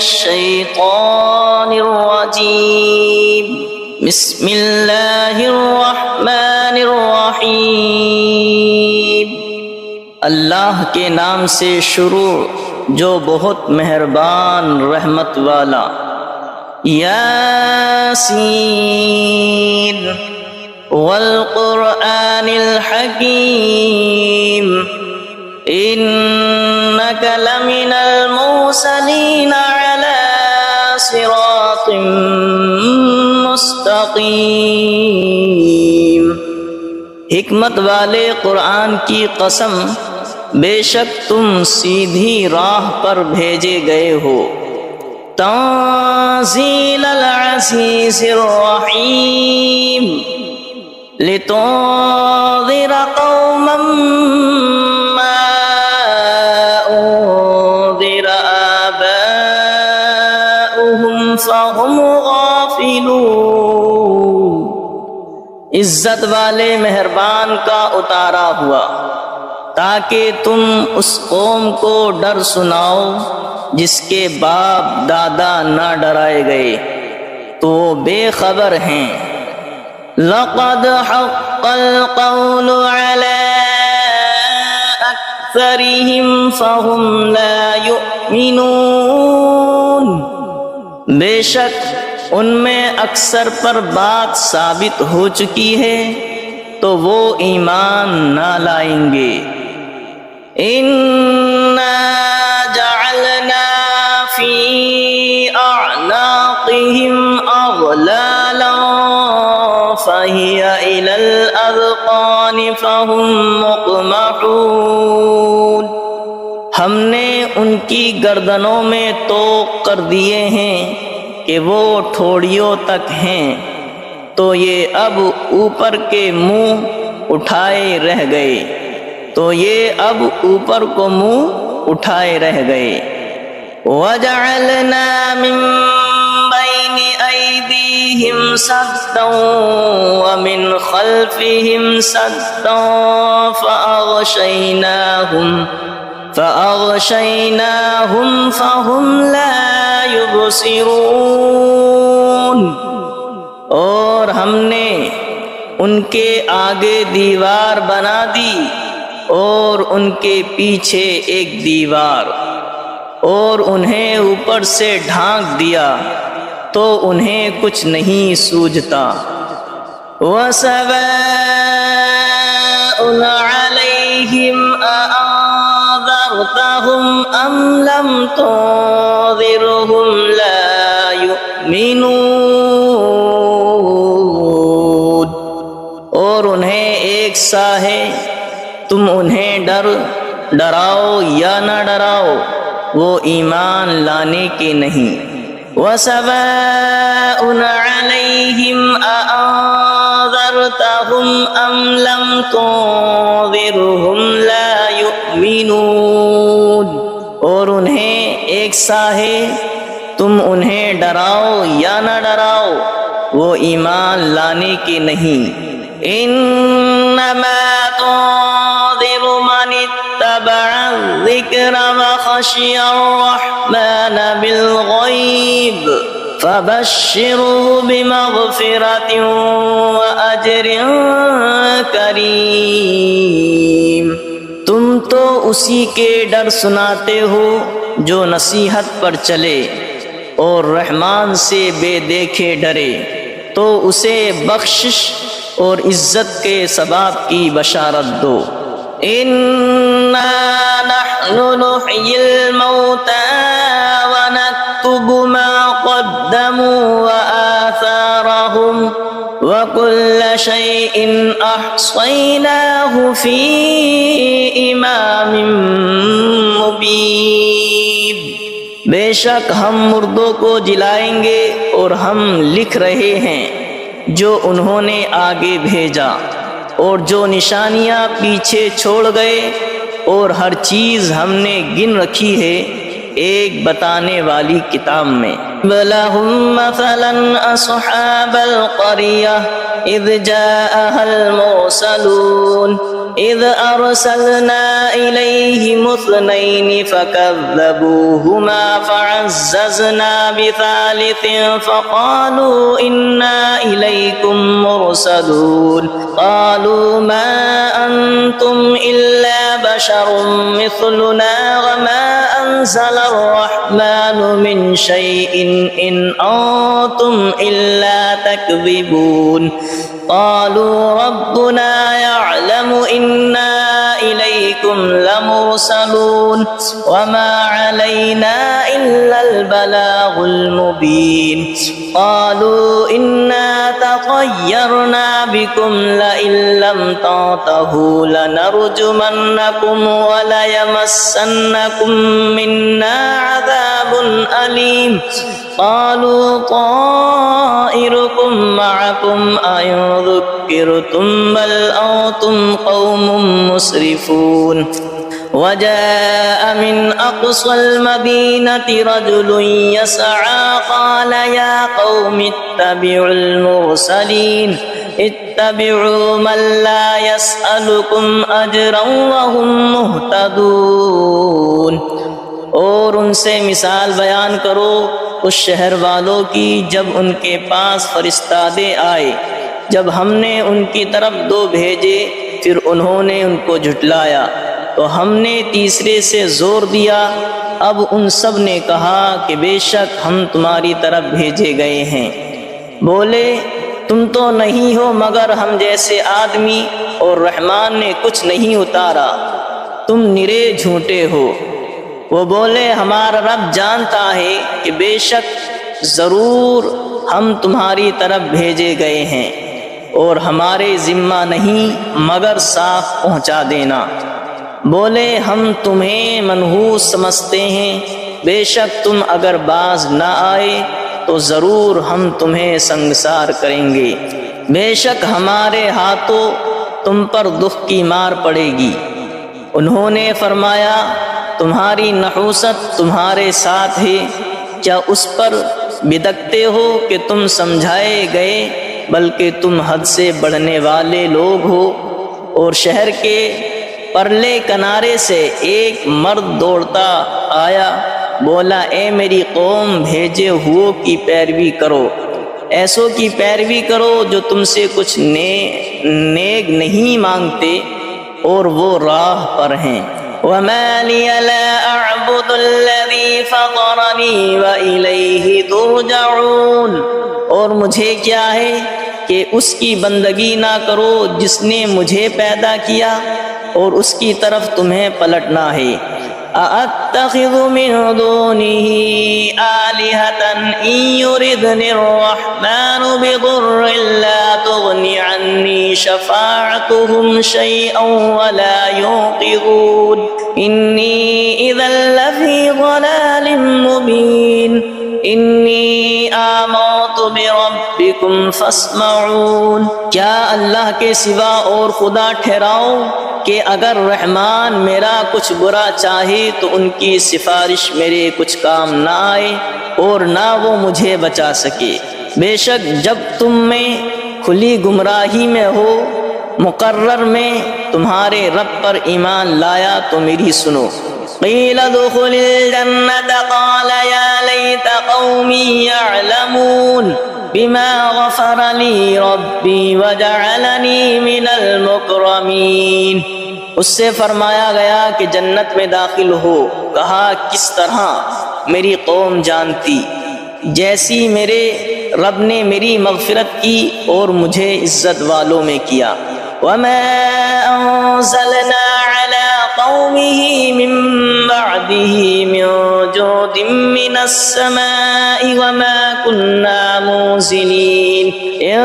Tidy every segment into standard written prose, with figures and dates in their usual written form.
الشیطان الرجیم بسم اللہ الرحمن الرحیم اللہ کے نام سے شروع جو بہت مہربان رحمت والا۔ یاسین والقرآن الحکیم انک لمن المرسلین علی صراط مستقیم۔ حکمت والے قرآن کی قسم، بے شک تم سیدھی راہ پر بھیجے گئے ہو۔ تنزیل العزیز الرحیم لتنذر قوما ما انذر آباؤهم فهم غافلون۔ عزت والے مہربان کا اتارا ہوا تاکہ تم اس قوم کو ڈر سناؤ جس کے باپ دادا نہ ڈرائے گئے تو وہ بے خبر ہیں۔ لقد حق القول على اکثرهم فهم لا يؤمنون۔ بے شک ان میں اکثر پر بات ثابت ہو چکی ہے تو وہ ایمان نہ لائیں گے۔ اِنَّا جَعَلْنَا فِي أَعْنَاقِهِمْ أَغْلَالًا فَهِيَ إِلَى الْأَذْقَانِ فَهُمْ مُقْمَحُونَ۔ ہم نے ان کی گردنوں میں طوق کر دیے ہیں کہ وہ ٹھوڑیوں تک ہیں، تو یہ اب اوپر کے منہ اٹھائے رہ گئے، تو یہ اب اوپر کو منہ اٹھائے رہ گئے۔ وَجَعَلْنَا مِن بَيْنِ أَيْدِيهِمْ سَدًّا وَمِنْ خَلْفِهِمْ سَدًّا فَأَغْشَيْنَاهُمْ فَهُمْ لَا يُبْصِرُونَ۔ اور ہم نے ان کے آگے دیوار بنا دی اور ان کے پیچھے ایک دیوار، اور انہیں اوپر سے ڈھانک دیا تو انہیں کچھ نہیں سوجھتا۔ وَسَوَاءٌ عَلَيْهِمْ أَأَنذَرْتَهُمْ أَمْ لَمْ تُنذِرْهُمْ لَا يُؤْمِنُونَ۔ اور انہیں ایک سا ہے، تم انہیں ڈراؤ یا نہ ڈراؤ، وہ ایمان لانے کے نہیں۔ وَسَوَاءٌ عَلَيْهِمْ أَأَنذَرْتَهُمْ أَمْ لَمْ تُنذِرْهُمْ لَا يُؤْمِنُونَ۔ اور انہیں ایک سا ہے، تم انہیں ڈراؤ یا نہ ڈراؤ، وہ ایمان لانے کے نہیں۔ انما تنذر من اتبع الذکر وخشی الرحمن بالغیب فبشره بمغفرة وأجر کریم۔ تم تو اسی کے ڈر سناتے ہو جو نصیحت پر چلے اور رحمان سے بے دیکھے ڈرے، تو اسے بخشش اور عزت کے ثواب کی بشارت دو۔ اِنَّا نَحْنُ نُحْيِي الْمَوْتَى وَنَكْتُبُ مَا قَدَّمُوا وَآثَارَهُمْ وَكُلَّ شَيْءٍ أَحْصَيْنَاهُ فِي إِمَامٍ مُبِينٍ۔ بے شک ہم مردوں کو جلائیں گے اور ہم لکھ رہے ہیں جو انہوں نے آگے بھیجا اور جو نشانیاں پیچھے چھوڑ گئے، اور ہر چیز ہم نے گن رکھی ہے ایک بتانے والی کتاب میں۔ وَلَهُمْ مَثَلًا أَصْحَابَ الْقَرْيَةِ إِذْ جَاءَهَا الْمُرْسَلُونَ إذ أرسلنا إليهم اثنين فكذبوهما فعززنا بثالث فقالوا إنا إليكم مرسلون قالوا ما أنتم إلا بشر مثلنا وما أنزل الرحمن من شيء إن أنتم إلا تكذبون قالوا ربنا يعلم إنا إليكم لمرسلون وما علينا إلا البلاغ المبين قالوا إنا تطيرنا بكم لئن لم تنتهوا لنرجمنكم وليمسنكم منا عذاب أليم قالوا طائركم معكم أئن ذكرتم بل أنتم قوم مسرفون وجاء من أقصى المدينة رجل يسعى قال يا قوم اتبعوا المرسلين اتبعوا من لا يسألكم أجرا وهم مهتدون اور ان سے مثال بیان کرو اس شہر والوں کی جب ان کے پاس فرستادے آئے، جب ہم نے ان کی طرف دو بھیجے پھر انہوں نے ان کو جھٹلایا تو ہم نے تیسرے سے زور دیا۔ اب ان سب نے کہا کہ بے شک ہم تمہاری طرف بھیجے گئے ہیں۔ بولے تم تو نہیں ہو مگر ہم جیسے آدمی اور رحمان نے کچھ نہیں اتارا، تم نرے جھوٹے ہو۔ وہ بولے ہمارا رب جانتا ہے کہ بے شک ضرور ہم تمہاری طرف بھیجے گئے ہیں اور ہمارے ذمہ نہیں مگر صاف پہنچا دینا۔ بولے ہم تمہیں منحوس سمجھتے ہیں، بے شک تم اگر باز نہ آئے تو ضرور ہم تمہیں سنگسار کریں گے، بے شک ہمارے ہاتھوں تم پر دکھ کی مار پڑے گی۔ انہوں نے فرمایا تمہاری نحوست تمہارے ساتھ ہے، کیا اس پر بدکتے ہو کہ تم سمجھائے گئے، بلکہ تم حد سے بڑھنے والے لوگ ہو۔ اور شہر کے پرلے کنارے سے ایک مرد دوڑتا آیا، بولا اے میری قوم بھیجے ہوئوں کی پیروی کرو، ایسوں کی پیروی کرو جو تم سے کچھ نیک نہیں مانگتے اور وہ راہ پر ہیں۔ وَمَا لِيَ لَا أَعْبُدُ الَّذِي فَطَرَنِي وَإِلَيْهِ تُرْجَعُونَ، اور مجھے کیا ہے کہ اس کی بندگی نہ کرو جس نے مجھے پیدا کیا اور اس کی طرف تمہیں پلٹنا ہے۔ أَأَتَّخِذُ مِن دُونِهِ آلِهَةً إِن يُرِدْنِ الرَّحْمَنُ بِضُرٍّ لَّا تُغْنِ عَنِّي شَفَاعَتُهُمْ شَيْئًا وَلَا يُنقِذُونِ إِنِّي إِذًا لَّفِي ضَلَالٍ مُّبِينٍ إِنِّي آمَنتُ بِرَبِّكُمْ فَاسْمَعُونِ، کیا اللہ کے سوا اور خدا ٹھہراؤ کہ اگر رحمان میرا کچھ برا چاہے تو ان کی سفارش میرے کچھ کام نہ آئے اور نہ وہ مجھے بچا سکے۔ بے شک جب تم میں کھلی گمراہی میں ہو، مقرر میں تمہارے رب پر ایمان لایا تو میری سنو۔ قیل ادخل الجنة قال یا لیت قومی یعلمون بما غفر لی ربی وجعلنی من المکرمین، اس سے فرمایا گیا کہ جنت میں داخل ہو، کہا کس طرح میری قوم جانتی، جیسی میرے رب نے میری مغفرت کی اور مجھے عزت والوں میں کیا۔ وما انزلنا على قومه من بعده من جود من السماء وما كنا منزلين إن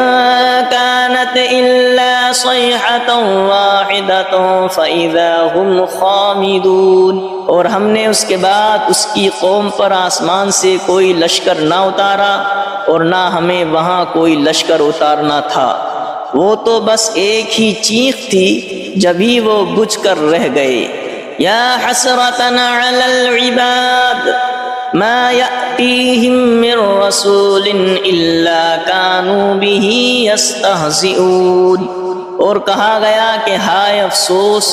كانت إلا صيحة واحدة فإذا هم خامدون، اور ہم نے اس کے بعد اس کی قوم پر آسمان سے کوئی لشکر نہ اتارا اور نہ ہمیں وہاں کوئی لشکر اتارنا تھا، وہ تو بس ایک ہی چیخ تھی جبھی وہ بجھ کر رہ گئے۔ یا حسرتنا علی العباد ما یأتیہم من رسول الا کانوا به یستہزئون، اور کہا گیا کہ ہائے افسوس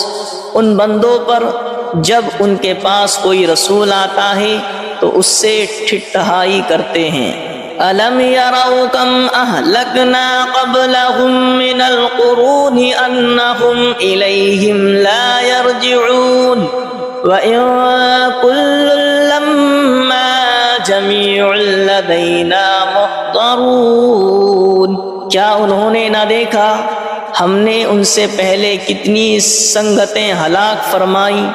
ان بندوں پر جب ان کے پاس کوئی رسول آتا ہے تو اس سے ٹھٹھائی کرتے ہیں۔ أَلَمْ يَرَوْا كَمْ أَهْلَكْنَا قَبْلَهُمْ مِنَ الْقُرُونِ أَنَّهُمْ إِلَيْهِمْ لَا يَرْجِعُونَ وَإِن كُلٌّ لَّمَّا جَمِيعٌ لَّدَيْنَا مُحْضَرُونَ۔ کیا انہوں نے نہ دیکھا ہم نے ان سے پہلے کتنی سنگتیں ہلاک فرمائیں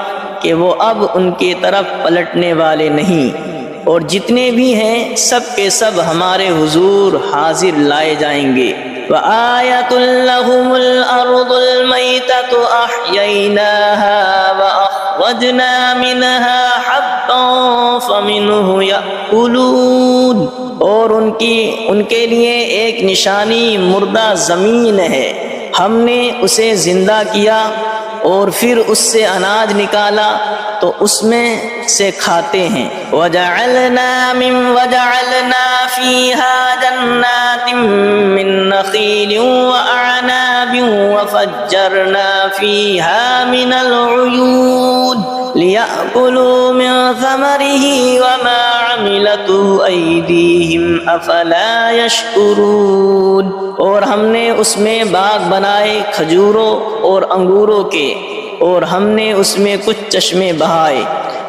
کہ وہ اب ان کی طرف پلٹنے والے نہیں، اور جتنے بھی ہیں سب کے سب ہمارے حضور حاضر لائے جائیں گے۔ وَآيَةٌ لَّهُمُ الْأَرْضُ الْمَيْتَةُ أَحْيَيْنَاهَا وَأَخْرَجْنَا مِنْهَا حَبًّا فَمِنْهُ يَأْكُلُونَ۔ اور ان کے لیے ایک نشانی مردہ زمین ہے، ہم نے اسے زندہ کیا اور پھر اس سے اناج نکالا تو اس میں سے کھاتے ہیں۔ وَجَعَلْنَا فِيهَا جَنَّاتٍ مِّن نَّخِيلٍ وَأَعْنَابٍ وَفَجَّرْنَا فِيهَا مِنَ الْعُيُونِ لِيَأْكُلُوا مِن ثَمَرِهِ وَمَا عَمِلَتْهُ أَيْدِيهِمْ أَفَلَا يَشْكُرُونَ۔ اور ہم نے اس میں باغ بنائے کھجوروں اور انگوروں کے، اور ہم نے اس میں کچھ چشمے بہائے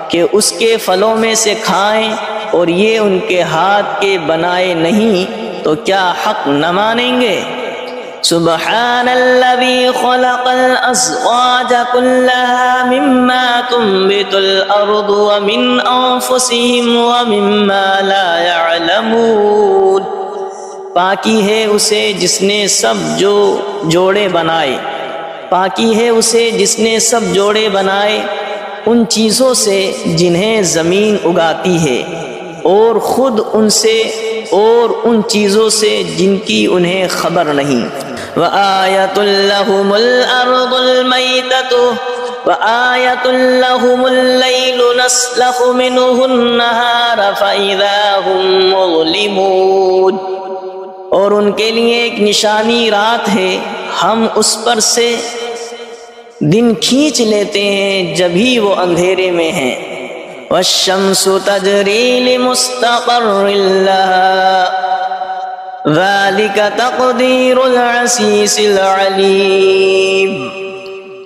کہ اس کے پھلوں میں سے کھائیں، اور یہ ان کے ہاتھ کے بنائے نہیں تو کیا حق نہ مانیں گے؟ سبحان الذي خلق الأزواج كلها مما تنبت الأرض ومن أنفسهم ومما لا يعلمون۔ پاکی ہے اسے جس نے سب جوڑے بنائے، پاکی ہے اسے جس نے سب جوڑے بنائے ان چیزوں سے جنہیں زمین اگاتی ہے، اور خود ان سے اور ان چیزوں سے جن کی انہیں خبر نہیں۔ وَآيَةٌ لَّهُمُ الْأَرْضُ الْمَيْتَةُ وَآيَةٌ لَّهُمُ اللَّيْلُ نَسْلَخُ مِنْهُ النَّهَارَ فَإِذَا هُمْ مُظْلِمُونَ۔ اور ان کے لیے ایک نشانی رات ہے، ہم اس پر سے دن کھینچ لیتے ہیں جبھی وہ اندھیرے میں ہیں۔ وَالشَّمْسُ تَجْرِي لِمُسْتَقَرٍّ لَّهَا ذَلِكَ تَقْدِيرُ الْعَزِيزِ الْعَلِيمِ۔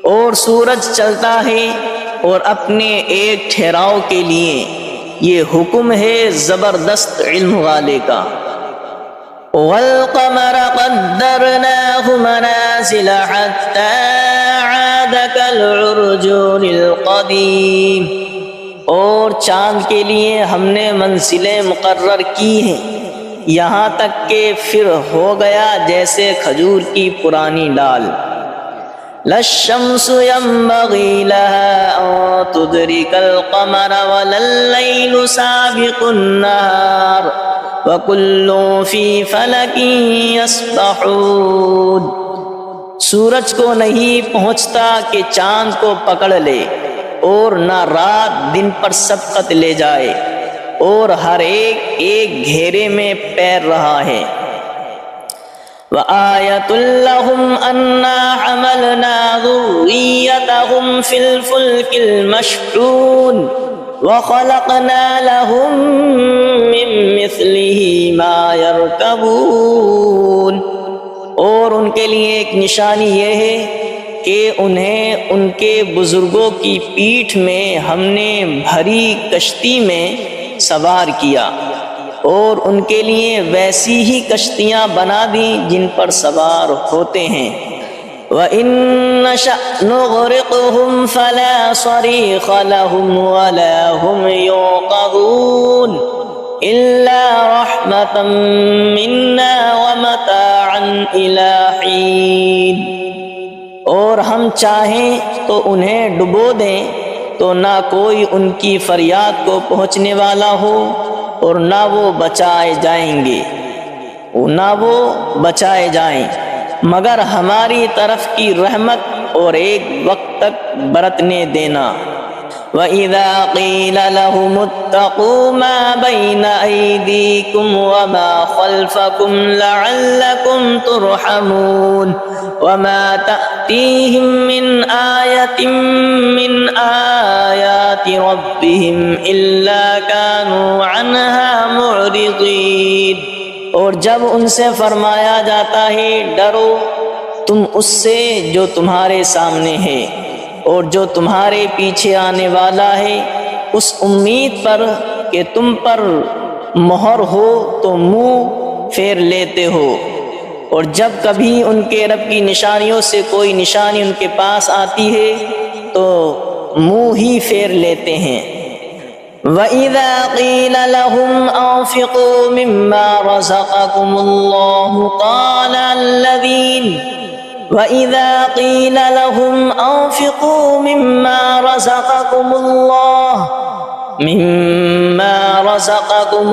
اور سورج چلتا ہے اور اپنے ایک ٹھہراؤ کے لیے، یہ حکم ہے زبردست علم والے کا۔ وَالْقَمَرَ قَدَّرْنَاهُ مَنَازِلَ حَتَّى عَادَ كَالْعُرْجُونِ الْقَدِيمِ۔ اور چاند کے لیے ہم نے منزلیں مقرر کی ہیں یہاں تک کہ پھر ہو گیا جیسے کھجور کی پرانی ڈال۔ لَا الشَّمْسُ يَنبَغِي لَهَا أَن تُدْرِكَ الْقَمَرَ وَلَا اللَّيْلُ سَابِقُ النَّهَارِ وَكُلٌّ فِي فَلَكٍ يَسْبَحُونَ۔ سورج کو نہیں پہنچتا کہ چاند کو پکڑ لے، اور نہ رات دن پر سبقت لے جائے، اور ہر ایک گھیرے میں پیر رہا ہے۔ وَآيَةٌ لَّهُمْ أَنَّا حَمَلْنَا ذُرِّيَّتَهُمْ فِي الْفُلْكِ الْمَشْحُونِ وَخَلَقْنَا لَهُم مِّن مِّثْلِهِ مَا يَرْكَبُونَ۔ اور ان کے لیے ایک نشانی یہ ہے کہ انہیں ان کے بزرگوں کی پیٹھ میں ہم نے بھری کشتی میں سوار کیا، اور ان کے لیے ویسی ہی کشتیاں بنا دیں جن پر سوار ہوتے ہیں۔ وَإِن نَّشَأْ نُغْرِقْهُمْ فَلَا صَرِيخَ لَهُمْ وَلَا هُمْ يُنقَذُونَ إِلَّا رَحْمَةً مِّنَّا وَمَتَاعًا إِلَىٰ حِينٍ۔ اور ہم چاہیں تو انہیں ڈبو دیں تو نہ کوئی ان کی فریاد کو پہنچنے والا ہو، اور نہ وہ بچائے جائیں مگر ہماری طرف کی رحمت اور ایک وقت تک برتنے دینا۔ وَإِذَا قِيلَ لَهُمُ اتَّقُوا مَا بَيْنَ أَيْدِيكُمْ وَمَا خَلْفَكُمْ لَعَلَّكُمْ تُرْحَمُونَ وَمَا تَأْتِيهِمْ مِنْ آيَةٍ مِنْ آيَاتِ رَبِّهِمْ إِلَّا كَانُوا عَنْهَا مُعْرِضِينَ۔ اور جب ان سے فرمایا جاتا ہے ڈرو تم اس سے جو تمہارے سامنے ہے اور جو تمہارے پیچھے آنے والا ہے، اس امید پر کہ تم پر مہر ہو تو منہ پھیر لیتے ہو، اور جب کبھی ان کے رب کی نشانیوں سے کوئی نشانی ان کے پاس آتی ہے تو منہ ہی پھیر لیتے ہیں۔ وَإِذَا قِيلَ لَهُمْ أَنفِقُوا مِمَّا رَزَقَكُمُ اللَّهُ وَإِذَا قِيلَ لَهُمْ أَنفِقُوا مِمَّا رَزَقَكُمُ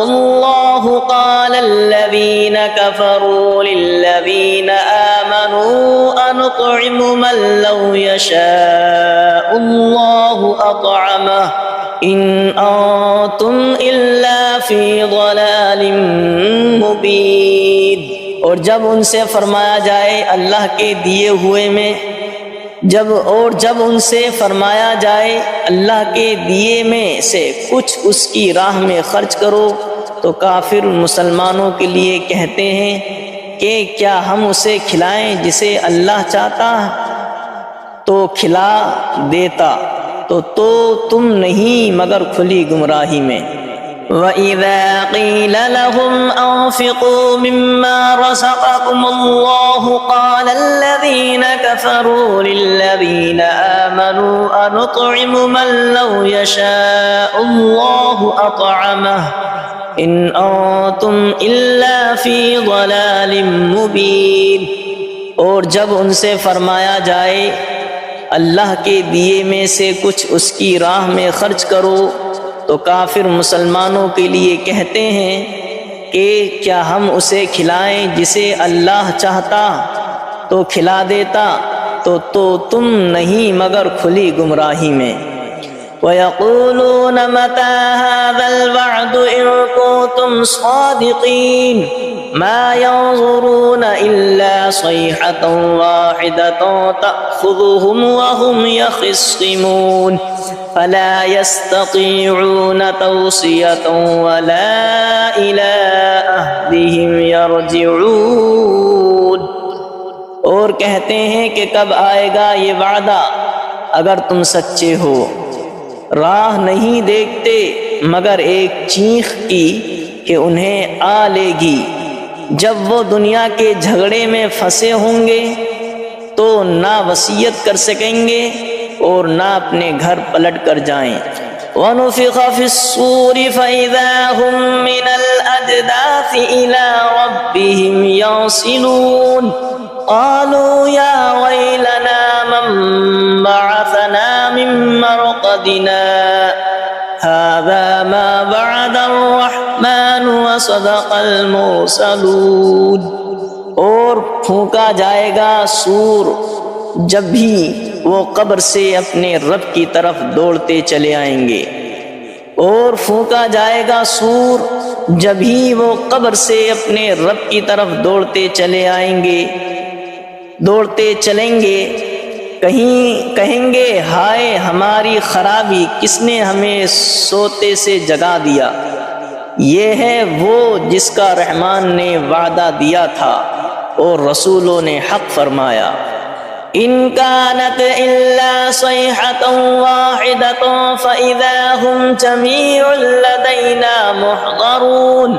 اللَّهُ قَالَ الَّذِينَ كَفَرُوا لِلَّذِينَ آمَنُوا أَنُطْعِمُ مَن لَّوْ يَشَاءُ اللَّهُ أَطْعَمَهُ إِنْ أَنتُمْ إِلَّا فِي ضَلَالٍ مُّبِينٍ۔ اور جب ان سے فرمایا جائے اللہ کے دیے ہوئے میں جب ان سے فرمایا جائے اللہ کے دیے میں سے کچھ اس کی راہ میں خرچ کرو تو کافر مسلمانوں کے لیے کہتے ہیں کہ کیا ہم اسے کھلائیں جسے اللہ چاہتا تو کھلا دیتا، تو تم نہیں مگر کھلی گمراہی میں۔ وَإِذَا قِيلَ لَهُمْ أَنفِقُوا مِمَّا رَزَقَكُمُ اللَّهُ قَالَ الَّذِينَ كَفَرُوا لِلَّذِينَ آمَنُوا أَنُطْعِمُ مَن لَّوْ يَشَاءُ اللَّهُ أَطْعَمَهُ إِنْ أَنتُمْ إِلَّا فِي ضَلَالٍ مُّبِينٍ۔ اور جب ان سے فرمایا جائے اللہ کے دیے میں سے کچھ اس کی راہ میں خرچ کرو تو کافر مسلمانوں کے لیے کہتے ہیں کہ کیا ہم اسے کھلائیں جسے اللہ چاہتا تو کھلا دیتا، تو تم نہیں مگر کھلی گمراہی میں۔ وَيَقُولُونَ مَتَىٰ هَٰذَا الْوَعْدُ إِن كُنتُمْ صَادِقِينَ مَا يَنظُرُونَ إِلَّا صَيْحَةً وَاحِدَةً تَأْخُذُهُمْ وَهُمْ يَخِصِّمُونَ فَلَا يَسْتَطِيعُونَ تَوْصِيَةً وَلَا إِلَىٰ أَهْلِهِمْ يَرْجِعُونَ۔ اور کہتے ہیں کہ کب آئے گا یہ وعدہ اگر تم سچے ہو، راہ نہیں دیکھتے مگر ایک چیخ کی کہ انہیں آ لے گی، جب وہ دنیا کے جھگڑے میں پھنسے ہوں گے تو نہ وصیت کر سکیں گے اور نہ اپنے گھر پلٹ کر جائیں۔ وَنُفِخَ فِي الصُّورِ فَإِذَا هُم مِّنَ الْأَجْدَاثِ إِلَىٰ رَبِّهِمْ يَنسِلُونَ قَالُوا يَا وَيْلَنَا مَن بَعَثَنَا مِن مَّرْقَدِنَا هَٰذَا مَا وَعَدَ الرَّحْمَٰنُ وَصَدَقَ الْمُرْسَلُونَ۔ اور پھونکا جائے گا سور جب بھی وہ قبر سے اپنے رب کی طرف دوڑتے چلے آئیں گے، اور پھونکا جائے گا سور جب ہی وہ قبر سے اپنے رب کی طرف دوڑتے چلیں گے، کہیں گے ہائے ہماری خرابی، کس نے ہمیں سوتے سے جگا دیا۔ یہ ہے وہ جس کا رحمان نے وعدہ دیا تھا اور رسولوں نے حق فرمایا۔ إِن كَانَتْ إِلَّا صَيْحَةً وَاحِدَةً فَإِذَا هُمْ جَمِيعٌ لَّدَيْنَا مُحْضَرُونَ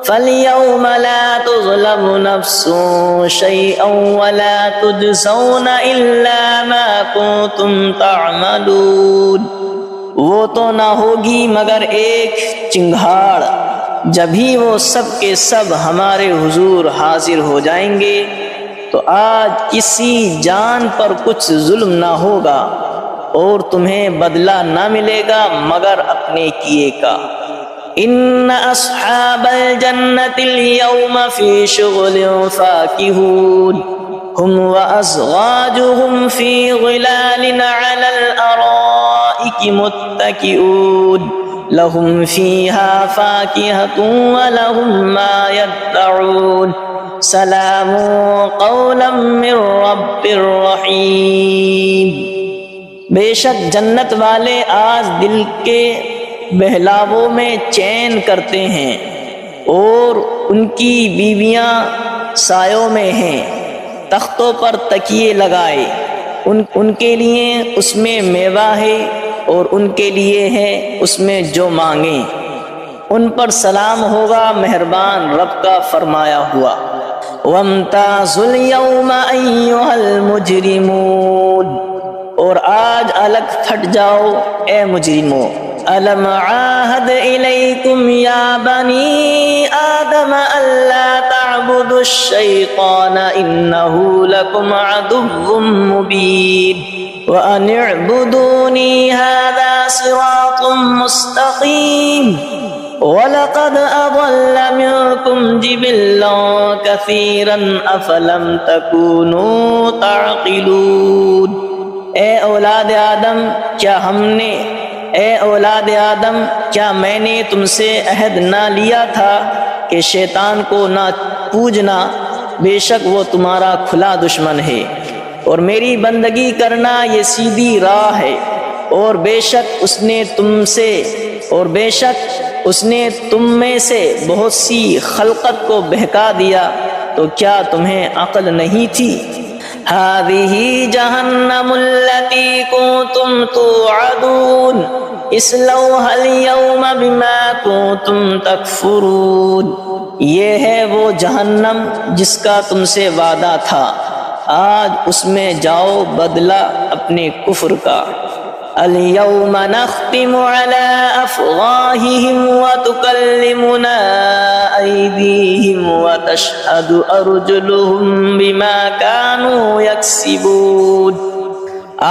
فَالْيَوْمَ لَا تُظْلَمُ نَفْسٌ شَيْئًا وَلَا تُجْزَوْنَ إِلَّا مَا كُنتُمْ تَعْمَلُونَ۔ وہ تو نہ ہوگی مگر ایک چنگھاڑ، جبھی وہ سب کے سب ہمارے حضور حاضر ہو جائیں گے تو آج کسی جان پر کچھ ظلم نہ ہوگا اور تمہیں بدلہ نہ ملے گا مگر اپنے کیے کا۔ ان اصحاب الجنة اليوم في شغل فاكهون هم وازواجهم في ظلال على الارائك الارائك متكئون لهم فيها فاكهة ولهم ما يدعون سلام قولا من رب رحیم۔ بے شک جنت والے آج دل کے بہلاووں میں چین کرتے ہیں، اور ان کی بیویاں سایوں میں ہیں، تختوں پر تکیے لگائے، ان کے لیے اس میں میوہ ہے اور ان کے لیے ہے اس میں جو مانگیں، ان پر سلام ہوگا مہربان رب کا فرمایا ہوا۔ وَامْتَازُوا الْيَوْمَ أَيُّهَا الْمُجْرِمُونَ، اور آج الگ پھٹ جاؤ اے مجرموں۔ أَلَمْ عَاهَدْ إِلَيْكُمْ يَا بَنِي آدَمَ أَلَّا تَعْبُدُوا الشَّيْطَانَ إِنَّهُ لَكُمْ عَدُوٌّ مُّبِينٌ وَأَنِ اعْبُدُونِي هَذَا صِرَاطٌ مُّسْتَقِيمٌ وَلَقَدْ أَضَلَّ مِنكُمْ جِبِلًّا كَثِيرًا أَفَلَمْ تَكُونُوا تَعْقِلُونَ۔ اے اولاد آدم کیا میں نے تم سے عہد نہ لیا تھا کہ شیطان کو نہ پوجنا، بے شک وہ تمہارا کھلا دشمن ہے، اور میری بندگی کرنا یہ سیدھی راہ ہے، اور بے شک اس نے تم میں سے بہت سی خلقت کو بہکا دیا، تو کیا تمہیں عقل نہیں تھی؟ هذه جہنم التي كنتم توعدون اصلوها اليوم بما كنتم تکفرون، یہ ہے وہ جہنم جس کا تم سے وعدہ تھا، آج اس میں جاؤ بدلہ اپنے کفر کا۔ اليوم نختم على أفواههم وتكلمنا أيديهم وتشهد أرجلهم بما كانوا يكسبون،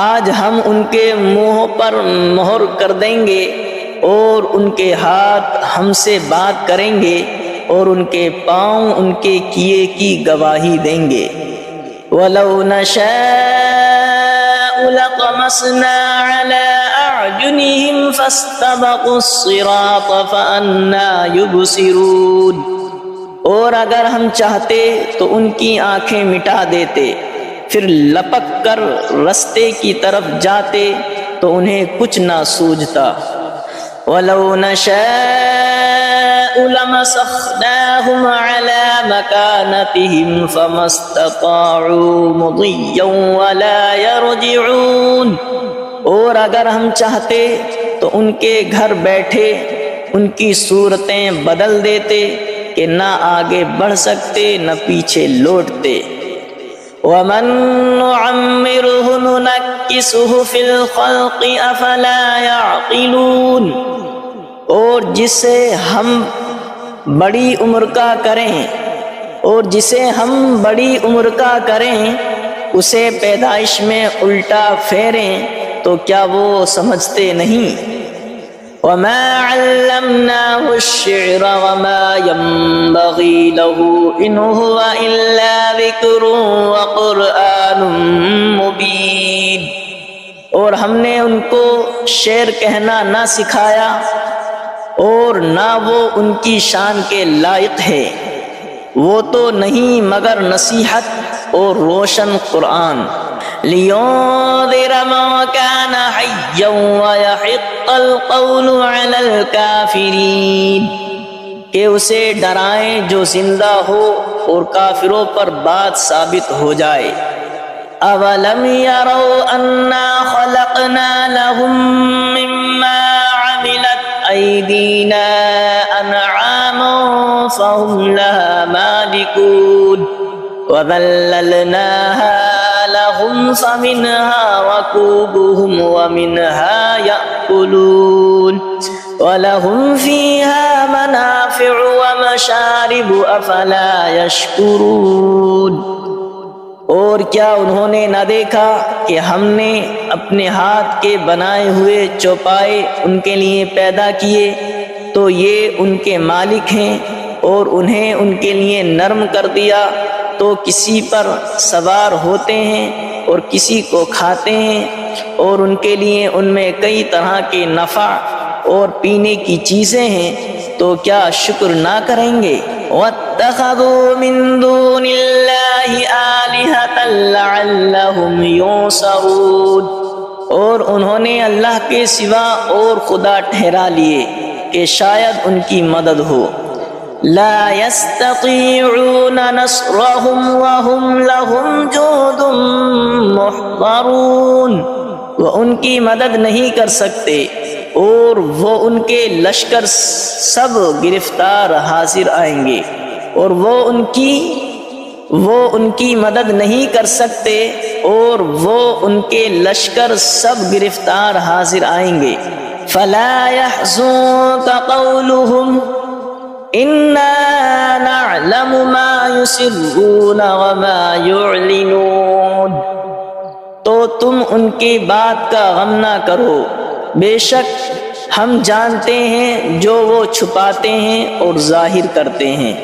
آج ہم ان کے منہ پر مہر کر دیں گے، اور ان کے ہاتھ ہم سے بات کریں گے، اور ان کے پاؤں ان کے کیے کی گواہی دیں گے۔ وَلَوْ نَشَاءُ لَطَمَسْنَا عَلَىٰ أَعْيُنِهِمْ فَاسْتَبَقُوا الصِّرَاطَ فَأَنَّىٰ يُبْصِرُونَ، اور اگر ہم چاہتے تو ان کی آنکھیں مٹا دیتے، پھر لپک کر رستے کی طرف جاتے تو انہیں کچھ نہ سوجھتا۔ وَلَوْ نَشَاءُ لَمَسَخْنَاهُمْ عَلَىٰ مَكَانَتِهِمْ فَمَا اسْتَطَاعُوا مُضِيًّا وَلَا يَرْجِعُونَ، اور اگر ہم چاہتے تو ان کے گھر بیٹھے ان کی صورتیں بدل دیتے کہ نہ آگے بڑھ سکتے نہ پیچھے لوٹتے۔ وَمَن نُّعَمِّرْهُ نُنَكِّسْهُ فِي الْخَلْقِ أَفَلَا يَعْقِلُونَ، اور جسے ہم بڑی عمر کا کریں اسے پیدائش میں الٹا پھیریں تو کیا وہ سمجھتے نہیں؟ وَمَا عَلَّمْنَاهُ الشِّعْرَ وَمَا يَنبَغِي لَهُ إِنْ هُوَ إِلَّا ذِكْرٌ وَقُرْآنٌ مُبِينٌ، اور ہم نے ان کو شعر کہنا نہ سکھایا، اور نہ وہ ان کی شان کے لائق ہے، وہ تو نہیں مگر نصیحت اور روشن قرآن۔ لِيُنذِرَ مَن كَانَ حَيًّا وَيَحِقَّ الْقَوْلُ عَلَى الْكَافِرِينَ، کہ اسے ڈرائیں جو زندہ ہو اور کافروں پر بات ثابت ہو جائے۔ أَوَلَمْ يَرَوْا أَنَّا خَلَقْنَا لَهُم مِّمَّا عَمِلَتْ أَيْدِينَا أَنْعَامًا فَهُمْ لَهَا مَالِكُونَ وَذَلَّلْنَاهَا لَهُمْ فَمِنْهَا رَكُوبُهُمْ وَمِنْهَا يَأْكُلُونَ وَلَهُمْ فِيهَا مَنَافِعُ وَمَشَارِبُ أَفَلَا يَشْكُرُونَ، اور کیا انہوں نے نہ دیکھا کہ ہم نے اپنے ہاتھ کے بنائے ہوئے چوپائے ان کے لیے پیدا کیے، تو یہ ان کے مالک ہیں، اور انہیں ان کے لیے نرم کر دیا تو کسی پر سوار ہوتے ہیں اور کسی کو کھاتے ہیں، اور ان کے لیے ان میں کئی طرح کے نفع اور پینے کی چیزیں ہیں، تو کیا شکر نہ کریں گے؟ وَاتَّخَذُوا مِن دُونِ اللَّهِ آلِهَةً لَعَلَّهُمْ يُنصَرُونَ، اور انہوں نے اللہ کے سوا اور خدا ٹھہرا لیے کہ شاید ان کی مدد ہو۔ لا يستطيعون نصرهم وهم لهم جند محضرون، وہ ان کی مدد نہیں کر سکتے اور وہ ان کے لشکر سب گرفتار حاضر آئیں گے، اور وہ ان کی مدد نہیں کر سکتے اور وہ ان کے لشکر سب گرفتار حاضر آئیں گے۔ فلا يحزنك قولهم انا نعلم ما يسرون وما يعلنون، تو تم ان کی بات کا غم نہ کرو، بے شک ہم جانتے ہیں جو وہ چھپاتے ہیں اور ظاہر کرتے ہیں۔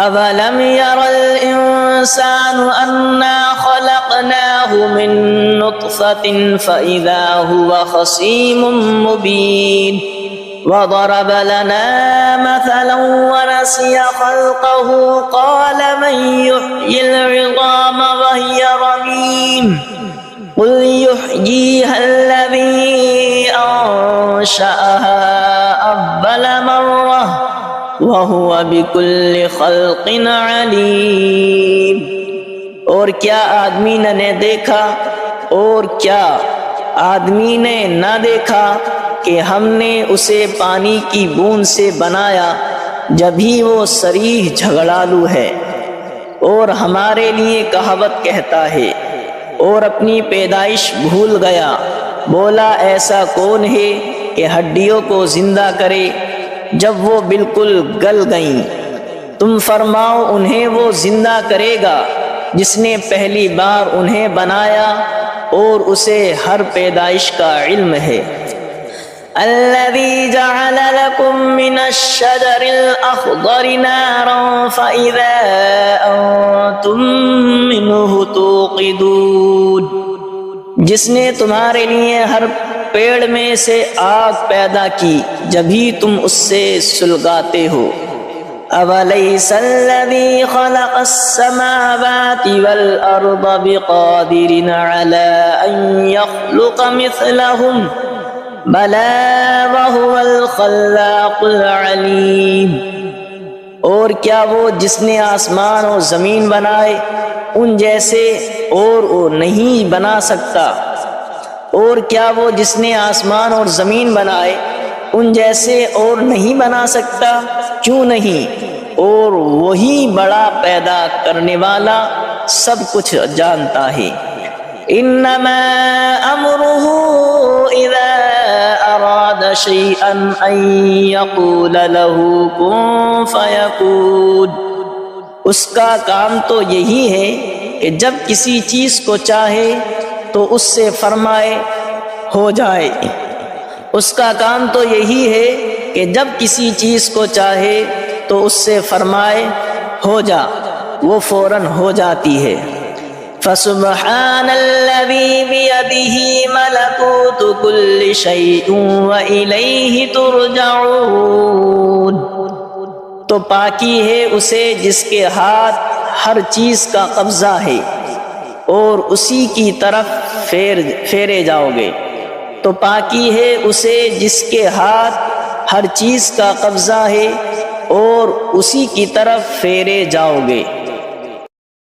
اولم ير الانسان انا خلقناه من نطفة فاذا هو خصيم مبين، وضرب لنا مثلا ونسي خلقه قال من يحيي العظام وهي رميم قل يحييها الذي أنشأها أول مرة وهو بكل خلق عليم، اور کیا آدمی نے دیکھا اور کیا آدمی نے نہ دیکھا کہ ہم نے اسے پانی کی بوند سے بنایا جبھی وہ صریح جھگڑالو ہے، اور ہمارے لیے کہاوت کہتا ہے اور اپنی پیدائش بھول گیا، بولا ایسا کون ہے کہ ہڈیوں کو زندہ کرے جب وہ بالکل گل گئیں؟ تم فرماؤ انہیں وہ زندہ کرے گا جس نے پہلی بار انہیں بنایا اور اسے ہر پیدائش کا علم ہے۔ الذي جعل لكم من الشجر الأخضر نارا فإذا أنتم منه توقدون، جس نے تمہارے لیے ہر پیڑ میں سے آگ پیدا کی جبھی تم اس سے سلگاتے ہو۔ أَوَلَيْسَ الَّذِي خَلَقَ السَّمَاوَاتِ وَالْأَرْضَ بِقَادِرٍ عَلَىٰ أَن يَخْلُقَ مِثْلَهُمْ بَلَىٰ وَهُوَ الْخَلَّاقُ الْعَلِيمُ، اور کیا وہ جس نے آسمان اور زمین بنائے ان جیسے اور وہ نہیں بنا سکتا؟ اور کیا وہ جس نے آسمان اور زمین بنائے ان جیسے اور نہیں بنا سکتا؟ کیوں نہیں، اور وہی بڑا پیدا کرنے والا سب کچھ جانتا ہے۔ انما امره اذا اراد شيئا ان يقول له كن فيكون، اس کا کام تو یہی ہے کہ جب کسی چیز کو چاہے تو اس سے فرمائے ہو جائے۔ اس کا کام تو یہی ہے کہ جب کسی چیز کو چاہے تو اس سے فرمائے ہو جا، وہ فوراً ہو جاتی ہے۔ فسبحان الذي بيده ملكوت كل شيء وإليه ترجعون، تو پاکی ہے اسے جس کے ہاتھ ہر چیز کا قبضہ ہے اور اسی کی طرف پھیرے جاؤ گے۔ تو پاکی ہے اسے جس کے ہاتھ ہر چیز کا قبضہ ہے اور اسی کی طرف پھیرے جاؤ گے۔